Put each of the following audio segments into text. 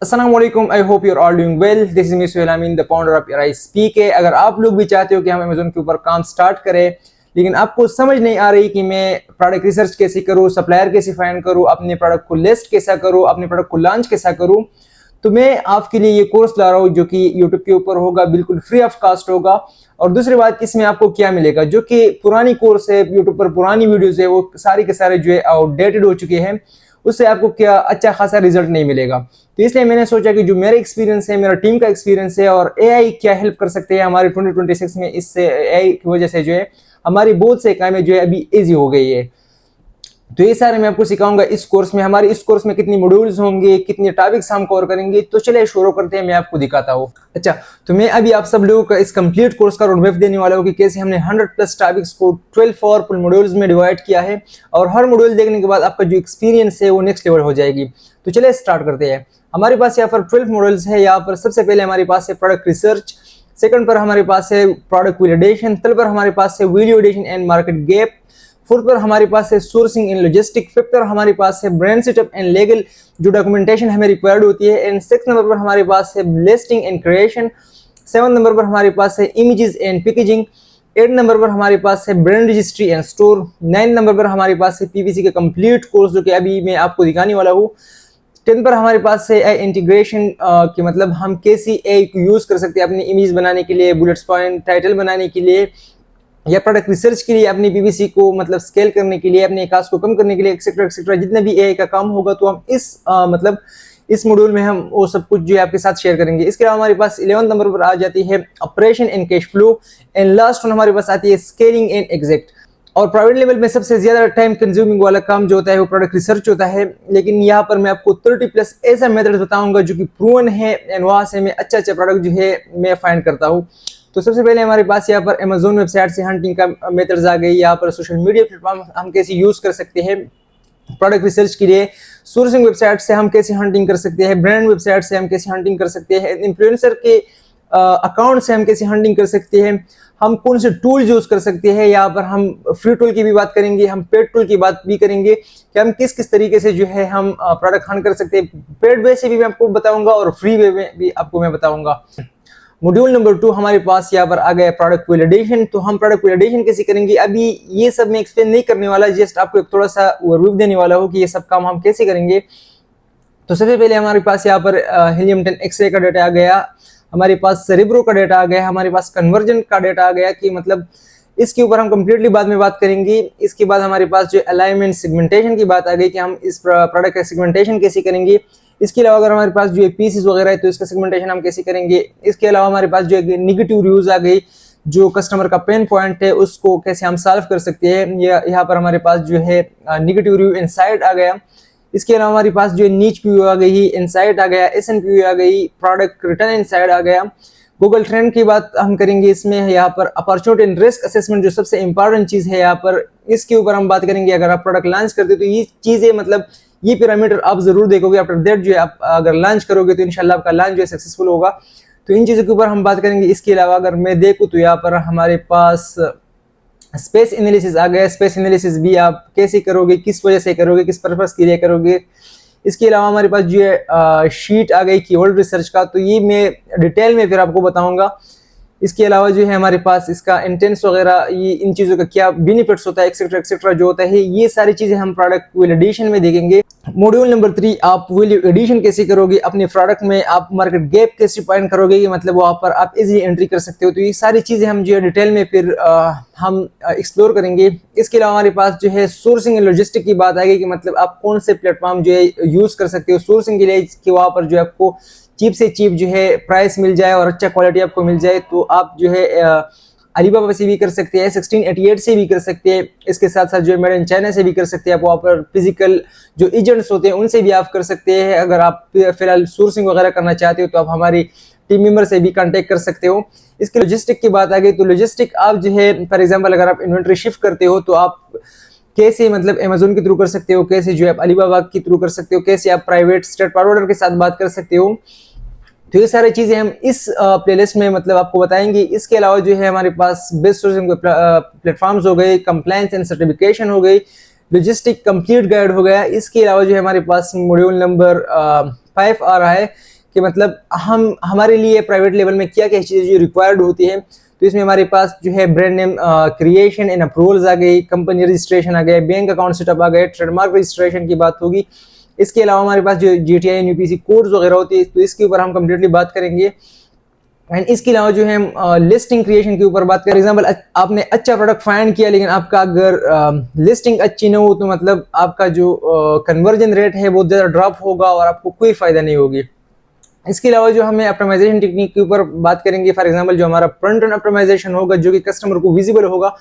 अस्सलामुअलैकुम, I hope you are all doing well. This is me Suhail Amin, the founder of ERI-SPK। अगर आप लोग भी चाहते हो कि हम अमेज़न के ऊपर काम स्टार्ट करें, लेकिन आपको समझ नहीं आ रही कि मैं प्रोडक्ट रिसर्च कैसे करूँ, सप्लायर कैसे फाइंड करूँ, अपने प्रोडक्ट को लिस्ट कैसा करूँ, अपने प्रोडक्ट को लॉन्च कैसा करूँ, तो मैं आपके लिए ये कोर्स ला रहा हूँ जो कि यूट्यूब के ऊपर होगा, बिल्कुल फ्री ऑफ कॉस्ट होगा। और दूसरी बात, इसमें आपको क्या मिलेगा, जो कि पुरानी कोर्स है, यूट्यूब पर पुरानी वीडियोस है, वो सारी के सारे जो है आउटडेटेड हो चुके हैं, उससे आपको क्या अच्छा खासा रिजल्ट नहीं मिलेगा। तो इसलिए मैंने सोचा कि जो मेरा एक्सपीरियंस है, मेरा टीम का एक्सपीरियंस है, और एआई क्या हेल्प कर सकते हैं हमारे 2026 में, इससे एआई की वजह से जो है हमारी बहुत से कामें जो है अभी ईजी हो गई है। तो ये सारे मैं आपको सिखाऊंगा इस कोर्स में। हमारे इस कोर्स में कितनी मॉड्यूल्स होंगे, कितने टॉपिक्स हम कवर करेंगे, तो चलिए शुरू करते हैं, मैं आपको दिखाता हूँ। अच्छा, तो मैं अभी आप सब लोगों का इस कंप्लीट कोर्स का रोडमैप देने वाला हूँ कि कैसे हमने 100+ टॉपिक्स को 12 पावरफुल मॉड्यूल्स में डिवाइड किया है, और हर मॉड्यूल देखने के बाद आपका जो एक्सपीरियंस है वो नेक्स्ट लेवल हो जाएगी। तो चलिए स्टार्ट करते हैं। हमारे पास यहाँ पर 12 मॉड्यूल्स है। यहाँ पर सबसे पहले हमारे पास है प्रोडक्ट रिसर्च, सेकंड पर हमारे पास है प्रोडक्ट वैलिडेशन, थर्ड पर हमारे पास है video edition and market gap, fourth पर हमारे पास है सोर्सिंग एंड लॉजिस्टिक, फिफ्थ पर हमारे पास है ब्रांड सेटअप एंड लीगल, जो डॉक्यूमेंटेशन हमें रिक्वायर्ड होती है, एंड सिक्स नंबर पर हमारे पास है listing and creation, seven number पर हमारे पास है इमेजेस एंड पैकेजिंग, 8 नंबर पर हमारे पास है brand registry and store, 9 number पर हमारे पास है PPC का कंप्लीट कोर्स जो कि अभी मैं आपको दिखाने वाला हूँ, 10 पर हमारे पास है AI इंटीग्रेशन कि मतलब हम कैसे AI को यूज़ कर सकते हैं अपनी इमेज बनाने के लिए, बुलेट्स पॉइंट टाइटल बनाने के लिए, या प्रोडक्ट रिसर्च के लिए, अपनी PPC को मतलब स्केल करने के लिए, अपने कास्ट को कम करने के लिए, एक्सेट्रा एक्सेट्रा। जितना भी AI का काम होगा तो हम इस मॉड्यूल में हम वो सब कुछ जो है आपके साथ शेयर करेंगे। इसके अलावा हमारे पास 11 नंबर पर आ जाती है operation and cash flow, and last one हमारे पास आती है स्केलिंग एंड एग्जैक्ट। और प्राइवेट लेवल में सबसे ज्यादा टाइम कंज्यूमिंग वाला काम जो होता है वो प्रोडक्ट रिसर्च होता है, लेकिन यहाँ पर मैं आपको 30+ ऐसा मेथड बताऊंगा जो कि प्रूवन है, एंड वहाँ से मैं अच्छा प्रोडक्ट जो है मैं फाइंड करता हूँ। तो सबसे पहले हमारे पास यहाँ पर अमेज़न वेबसाइट से हंटिंग का मेथड्स आ गई। यहाँ पर सोशल मीडिया प्लेटफॉर्म हम कैसे यूज कर सकते हैं प्रोडक्ट रिसर्च के लिए, सोर्सिंग वेबसाइट से हम कैसे हंटिंग कर सकते हैं, ब्रांड वेबसाइट से हम कैसे हंटिंग कर सकते हैं, इन्फ्लुएंसर के अकाउंट से हम कैसे हंटिंग कर सकते हैं, हम कौन से टूल यूज कर सकते हैं। यहाँ पर हम फ्री टूल की भी बात करेंगे, हम पेड टूल की बात भी करेंगे कि हम किस किस तरीके से जो है हम प्रोडक्ट हंट कर सकते हैं। पेड वे से भी मैं आपको बताऊंगा और फ्री वे में भी आपको मैं बताऊंगा। मॉड्यूल नंबर 2 हमारे पास यहाँ पर आ गया प्रोडक्ट वैलिडेशन। तो हम प्रोडक्ट वैलिडेशन कैसे करेंगे, अभी ये सब मैं एक्सप्लेन नहीं करने वाला, जस्ट आपको एक थोड़ा सा ओवरव्यू देने वाला हूँ कि ये सब काम हम कैसे करेंगे। तो सबसे पहले हमारे पास यहाँ पर हीलियम 10 एक्सरे का डेटा आ गया, हमारे पास सेरेब्रो का डेटा आ गया, हमारे पास कन्वर्जन का डेटा आ गया कि मतलब इसके ऊपर हम कंप्लीटली बाद में बात करेंगे। इसके बाद हमारे पास जो अलाइनमेंट सेगमेंटेशन की बात आ गई कि हम इस प्रोडक्ट का सेगमेंटेशन कैसे करेंगे। इसके अलावा अगर हमारे पास जो पीसीस वगैरह है तो इसका सेगमेंटेशन हम कैसे करेंगे। इसके अलावा हमारे पास जो नेगेटिव रिव्यूज आ गई, जो कस्टमर का पेन पॉइंट है उसको कैसे हम सॉल्व कर सकते हैं। यहाँ पर हमारे पास जो है नेगेटिव रिव्यू इनसाइड आ गया। इसके अलावा हमारे पास जो नीच पीयू आ गई, इनसाइट आ गया, SNPU आ गई, प्रोडक्ट रिटर्न इनसाइड आ गया। गूगल ट्रेंड की बात हम करेंगे इसमें। यहाँ पर अपॉर्चुनिटी एंड रिस्क असेसमेंट जो सबसे इंपॉर्टेंट चीज है, यहाँ पर इसके ऊपर हम बात करेंगे। अगर आप प्रोडक्ट लॉन्च करते हो तो ये चीजें मतलब ये पैरामीटर आप जरूर देखोगे। आफ्टर दैट जो है आप अगर लॉन्च करोगे तो इंशाल्लाह आपका लॉन्च जो है सक्सेसफुल होगा। तो इन चीजों के ऊपर हम बात करेंगे। इसके अलावा अगर मैं देखूँ तो यहाँ पर हमारे पास स्पेस एनालिसिस आ गया। स्पेस एनालिसिस भी आप कैसे करोगे, किस वजह से करोगे, किस पर्पस के लिए करोगे। इसके अलावा हमारे पास जो है शीट आ गई कीवर्ड रिसर्च का, तो ये मैं डिटेल में फिर आपको बताऊंगा। इसके अलावा जो है हमारे पास इसका इंटेंस वगैरह, ये इन चीज़ों का क्या बेनिफिट्स होता है, एक्सेट्रा एक्सेट्रा जो होता है, ये सारी चीज़ें हम प्रोडक्ट वैलिडेशन में देखेंगे। मॉड्यूल नंबर 3 आप वैल्यू एडिशन कैसे करोगे अपने प्रोडक्ट में, आप मार्केट गैप कैसे फाइंड करोगे, ये मतलब वहाँ पर आप इजीली एंट्री कर सकते हो। तो ये सारी चीज़ें हम जो है डिटेल में फिर हम एक्सप्लोर करेंगे। इसके अलावा हमारे पास जो है सोर्सिंग एंड लॉजिस्टिक की बात आएगी कि मतलब आप कौन से प्लेटफॉर्म जो है यूज़ कर सकते हो सोर्सिंग के लिए, कि वहाँ पर जो है आपको चीप से चीप जो है प्राइस मिल जाए और अच्छा क्वालिटी आपको मिल जाए। तो आप जो है अलीबाबा से भी कर सकते हैं, 1688 से भी कर सकते हैं, इसके साथ साथ जो है मेड इन चाइना से भी कर सकते हैं। आप वहाँ पर फिजिकल जो एजेंट्स होते हैं उनसे भी आप कर सकते हैं। अगर आप फिलहाल सोर्सिंग वगैरह करना चाहते हो तो आप हमारी टीम मेंबर से भी कांटेक्ट कर सकते हो। इसके लॉजिस्टिक की बात आ गई तो लॉजिस्टिक आप जो है फॉर एग्जांपल अगर आप इन्वेंट्री शिफ्ट करते हो तो आप कैसे मतलब अमेज़न के थ्रू कर सकते हो, कैसे जो है आप अलीबाबा के थ्रू कर सकते हो, कैसे आप प्राइवेट स्टेट फॉरवर्डर के साथ बात कर सकते हो। तो ये सारी चीजें हम इस प्लेलिस्ट में मतलब आपको बताएंगे। इसके अलावा जो है हमारे पास बेस्ट सोर्सिंग प्लेटफॉर्म्स हो गए, कंप्लायंस एंड सर्टिफिकेशन हो गई, लॉजिस्टिक कंप्लीट गाइड हो गया। इसके अलावा जो है हमारे पास मॉड्यूल नंबर 5 आ रहा है कि मतलब हम हमारे लिए प्राइवेट लेवल में क्या क्या चीज़ें जो रिक्वायर्ड होती है। तो इसमें हमारे पास जो है brand name creation and approvals आ गई, कंपनी रजिस्ट्रेशन आ गए, बैंक अकाउंट सेटअप आ गए, ट्रेडमार्क रजिस्ट्रेशन की बात होगी। इसके अलावा हमारे पास जो GTI एंड UPC कोड्स वगैरह होती है, तो इसके ऊपर हम कंप्लीटली बात करेंगे। एंड इसके अलावा जो है लिस्टिंग क्रिएशन के ऊपर बात करें। फॉर एग्जाम्पल आपने अच्छा प्रोडक्ट फाइंड किया लेकिन आपका अगर लिस्टिंग अच्छी ना हो तो मतलब आपका जो कन्वर्जन रेट है बहुत ज़्यादा ड्रॉप होगा और आपको कोई फ़ायदा नहीं होगी। इसके अलावा जो हमें ऑप्टिमाइजेशन टेक्निक के ऊपर बात करेंगे। फॉर एग्जांपल जो हमारा फ्रंट एंड ऑप्टिमाइजेशन होगा जो कि कस्टमर को विजिबल होगा।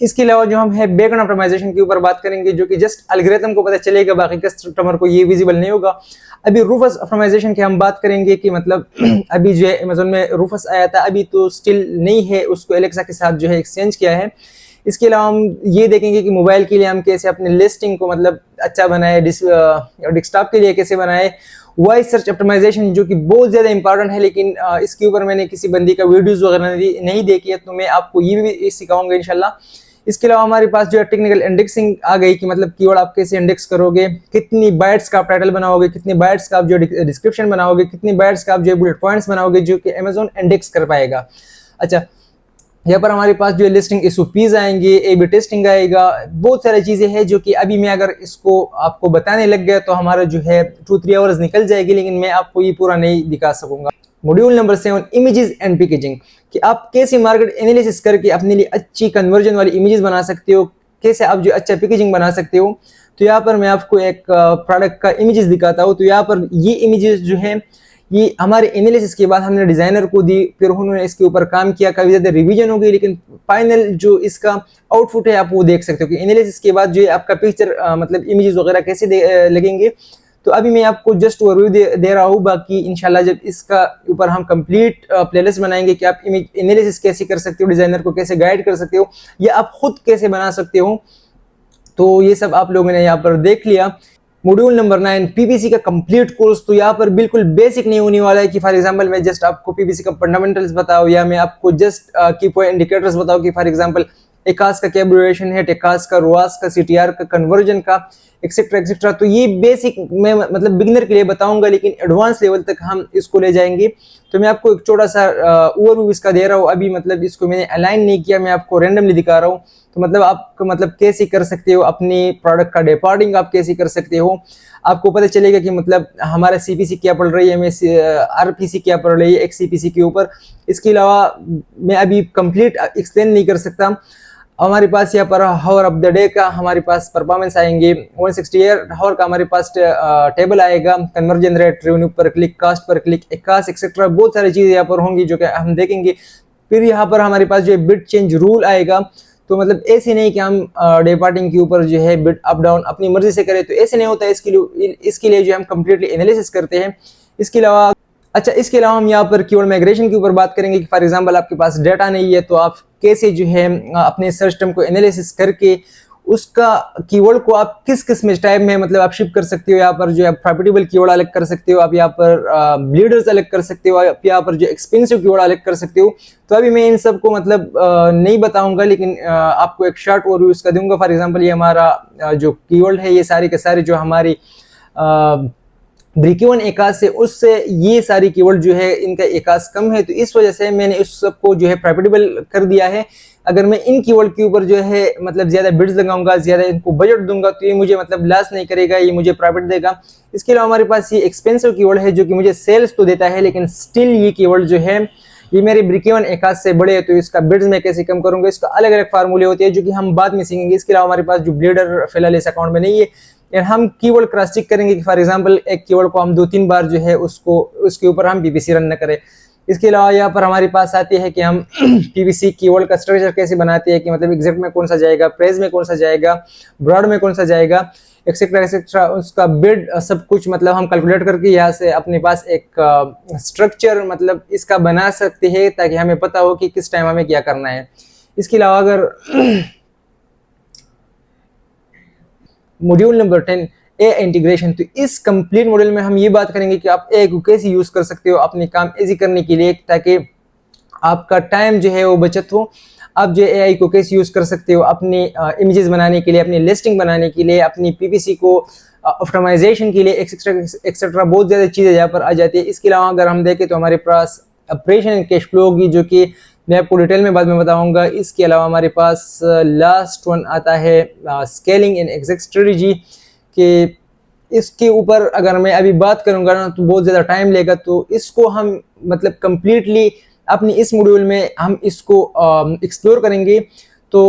इसके अलावा जो हम है बैक एंड ऑप्टिमाइजेशन के ऊपर बात करेंगे जो कि जस्ट एल्गोरिथम को पता चलेगा, बाकी कस्टमर को ये विजिबल नहीं होगा। अभी रूफस ऑप्टिमाइजेशन की हम बात करेंगे कि मतलब अभी जो है अमेज़न में रूफस आया था, अभी तो स्टिल नहीं है, उसको एलेक्सा के साथ जो है एक्सचेंज किया है। इसके अलावा हम ये देखेंगे कि मोबाइल के लिए हम कैसे अपने लिस्टिंग को मतलब अच्छा बनाए, डेस्कटॉप के लिए कैसे बनाए। वॉइस सर्च ऑप्टिमाइजेशन जो कि बहुत ज़्यादा इंपॉर्टेंट है, लेकिन इसके ऊपर मैंने किसी बंदी का वीडियोस वगैरह नहीं देखी है, तो मैं आपको ये भी सिखाऊंगा इंशाल्लाह। इसके अलावा हमारे पास जो है टेक्निकल इंडेक्सिंग आ गई कि मतलब कीवर्ड आप कैसे इंडेक्स करोगे, कितनी बाइट्स का आप टाइटल बनाओगे, कितनी बाइट्स का आप जो डिस्क्रिप्शन बनाओगे, कितनी बाइट्स का आप जो बुलेट पॉइंट्स बनाओगे जो कि अमेज़न इंडेक्स कर पाएगा। अच्छा, यहाँ पर हमारे पास जो लिस्टिंग SOPs आएंगे, A/B टेस्टिंग आएगा, बहुत सारी चीज़ें हैं जो कि अभी मैं अगर इसको आपको बताने लग गया तो हमारा जो है 2-3 आवर्स निकल जाएगी, लेकिन मैं आपको ये पूरा नहीं दिखा सकूंगा। Module number 7, images and packaging, कि आप कैसे मार्केट एनालिसिस करके अपने लिए अच्छी कन्वर्जन वाली इमेजेस बना सकते हो, कैसे आप जो अच्छा पैकेजिंग बना सकते हो। तो यहाँ पर मैं आपको एक प्रोडक्ट का इमेजेस दिखाता हूँ। तो यहाँ पर ये इमेजेस जो है ये हमारे एनालिसिस के बाद हमने डिजाइनर को दी, फिर उन्होंने इसके ऊपर काम किया, काफी ज्यादा रिवीजन हो गई, लेकिन फाइनल जो इसका आउटपुट है आप वो देख सकते हो कि एनालिसिस के बाद जो आपका पिक्चर मतलब इमेजेस वगैरह कैसे लगेंगे। तो अभी मैं आपको जस्ट ओवरव्यू दे रहा हूँ, बाकी इंशाल्लाह जब इसका ऊपर हम कंप्लीट प्लेलिस्ट बनाएंगे कि आप इमेज एनालिसिस कैसे कर सकते हो, डिजाइनर को कैसे गाइड कर सकते हो, या आप खुद कैसे बना सकते हो, तो ये सब आप लोगों ने यहाँ पर देख लिया। मॉड्यूल नंबर 9, PPC का कंप्लीट कोर्स। तो यहाँ पर बिल्कुल बेसिक नहीं होने वाला है कि फॉर एग्जांपल मैं जस्ट आपको PPC का फंडामेंटल्स बताऊं या मैं आपको जस्ट की पॉइंट इंडिकेटर्स बताऊं कि फॉर एग्जांपल एकास का क्या ड्यूरेशन है, टेकास का, रोआस का, CTR का, कन्वर्जन का, एक्सेट्रा एक्सेट्रा। तो ये बेसिक मैं मतलब बिगिनर के लिए बताऊंगा, लेकिन एडवांस लेवल तक हम इसको ले जाएंगे। तो मैं आपको एक छोटा सा ओवरव्यू इसका दे रहा हूँ। अभी मतलब इसको मैंने अलाइन नहीं किया, मैं आपको रैंडमली दिखा रहा हूँ। तो मतलब आप मतलब कैसे कर सकते हो अपनी प्रोडक्ट का डिपार्टिंग, आप कैसे कर सकते हो, आपको पता चलेगा कि मतलब हमारा CPC क्या पड़ रही है, हमें RPC क्या पड़ रही है XCPC के ऊपर। इसके अलावा मैं अभी कंप्लीट एक्सप्लेन नहीं कर सकता। हमारे पास यहाँ पर हावर ऑफ द डे का हमारे पास परफॉर्मेंस आएंगे, 168 हावर का हमारे पास टेबल आएगा, कन्वर्जन रेट, रेवेन्यू पर क्लिक, कास्ट पर क्लिक, एकास एक्सेट्रा, बहुत सारी चीज़ें यहाँ पर होंगी जो कि हम देखेंगे। फिर यहाँ पर हमारे पास जो बिट चेंज रूल आएगा। तो मतलब ऐसे नहीं कि हम डिपार्टिंग के ऊपर जो है बिट अप डाउन अपनी मर्जी से करें, तो ऐसे नहीं होता है। इसके लिए जो हम कंप्लीटली एनालिसिस करते हैं। इसके अलावा इसके अलावा हम यहाँ पर कीवर्ड माइग्रेशन के ऊपर बात करेंगे कि फॉर एग्जांपल आपके पास डेटा नहीं है तो आप कैसे जो है अपने सर्च टर्म को एनालिसिस करके उसका कीवर्ड को आप किस किस में टाइप में मतलब आप शिप कर सकते हो। यहाँ पर जो है प्रॉफिटेबल कीवर्ड अलग कर सकते हो, आप यहाँ पर लीडर्स अलग कर सकते हो, आप यहाँ पर जो एक्सपेंसिव कीवर्ड अलग कर सकते हो। तो अभी मैं इन सब को मतलब नहीं बताऊंगा, लेकिन आपको एक शॉर्ट ओवरव्यू इसका दूंगा। फॉर एग्जांपल ये हमारा जो कीवर्ड है, ये सारे के सारे जो हमारी ब्रिक-इवन एकास से उससे ये सारी कीवर्ड जो है इनका एकास कम है, तो इस वजह से मैंने उस सबको जो है प्रॉफिटेबल कर दिया है। अगर मैं इन कीवर्ड के ऊपर जो है मतलब ज्यादा बिड्स लगाऊंगा, ज्यादा इनको बजट दूंगा, तो ये मुझे मतलब लॉस नहीं करेगा, ये मुझे प्रॉफिट देगा। इसके अलावा हमारे पास ये एक्सपेंसिव कीवर्ड है जो कि मुझे सेल्स तो देता है, लेकिन स्टिल ये कीवर्ड जो है ये मेरे ब्रिक-इवन एकास से बड़े है, तो इसका बिड्स मैं कैसे कम करूंगा, इसका अलग अलग फार्मूले होते हैं जो कि हम बाद में सीखेंगे। इसके अलावा हमारे पास जो ब्लीडर फिलहाल इस अकाउंट में नहीं है, हम कीवर्ड क्रॉस चेक करेंगे कि फॉर एग्जांपल एक कीवर्ड को हम 2-3 बार जो है उसके ऊपर हम PPC रन न करें। इसके अलावा यहाँ पर हमारे पास आती है कि हम PPC कीवर्ड का स्ट्रक्चर कैसे बनाते हैं, कि मतलब एग्जैक्ट में कौन सा जाएगा, प्रेज में कौन सा जाएगा, ब्रॉड में कौन सा जाएगा, एक्सेट्रा एक्सेट्रा, उसका बिड सब कुछ मतलब हम कैलकुलेट करके यहाँ से अपने पास एक स्ट्रक्चर मतलब इसका बना सकते हैं, ताकि हमें पता हो कि किस टाइम हमें क्या करना है। इसके अलावा अगर मॉड्यूल नंबर 10, AI इंटीग्रेशन, तो इस कंप्लीट मॉड्यूल में हम ये बात करेंगे कि आप AI को कैसे यूज कर सकते हो अपने काम इजी करने के लिए, ताकि आपका टाइम जो है वो बचत हो। आप जो AI को कैसे यूज कर सकते हो अपनी इमेजेस बनाने के लिए, अपनी लिस्टिंग बनाने के लिए, अपनी PPC को ऑप्टिमाइजेशन के लिए एक्सेट्रा बहुत ज़्यादा चीज़ें यहाँ पर आ जाती है। इसके अलावा अगर हम देखें तो हमारे पास ऑपरेशन एंड कैश फ्लो होगी, जो कि मैं आपको डिटेल में बाद में बताऊंगा। इसके अलावा हमारे पास लास्ट वन आता है स्केलिंग एंड एग्जैक्ट स्ट्रेटजी के। इसके ऊपर अगर मैं अभी बात करूंगा ना तो बहुत ज़्यादा टाइम लेगा, तो इसको हम मतलब कम्प्लीटली अपनी इस मॉड्यूल में हम इसको एक्सप्लोर करेंगे। तो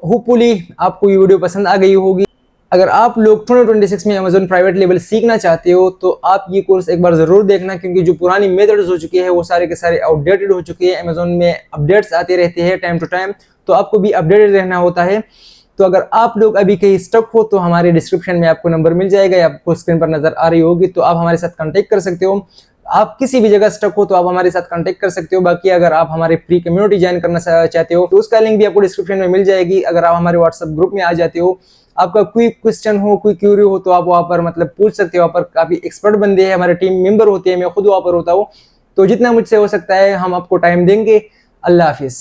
होपफुली आपको ये वीडियो पसंद आ गई होगी। अगर आप लोग 2026 में अमेज़न प्राइवेट लेवल सीखना चाहते हो तो आप ये कोर्स एक बार ज़रूर देखना, क्योंकि जो पुरानी मेथड्स हो चुके हैं वो सारे के सारे आउटडेटेड हो चुके हैं। अमेज़न में अपडेट्स आते रहते हैं टाइम टू टाइम, तो आपको भी अपडेटेड रहना होता है। तो अगर आप लोग अभी कहीं स्टक हो तो हमारे डिस्क्रिप्शन में आपको नंबर मिल जाएगा या आपको स्क्रीन पर नजर आ रही होगी, तो आप हमारे साथ कांटेक्ट कर सकते हो। आप किसी भी जगह स्टक हो तो आप हमारे साथ कांटेक्ट कर सकते हो। बाकी अगर आप हमारे फ्री कम्युनिटी ज्वाइन करना चाहते हो तो उसका लिंक भी आपको डिस्क्रिप्शन में मिल जाएगी। अगर आप हमारे व्हाट्सएप ग्रुप में आ जाते हो, आपका कोई क्वेश्चन हो, कोई क्यूरी हो, तो आप वहाँ पर मतलब पूछ सकते हो। वहाँ पर काफ़ी एक्सपर्ट बंदे हैं, हमारे टीम मेंबर होते हैं, मैं खुद वहाँ पर होता हूँ। तो जितना मुझसे हो सकता है हम आपको टाइम देंगे। अल्लाह हाफिज़।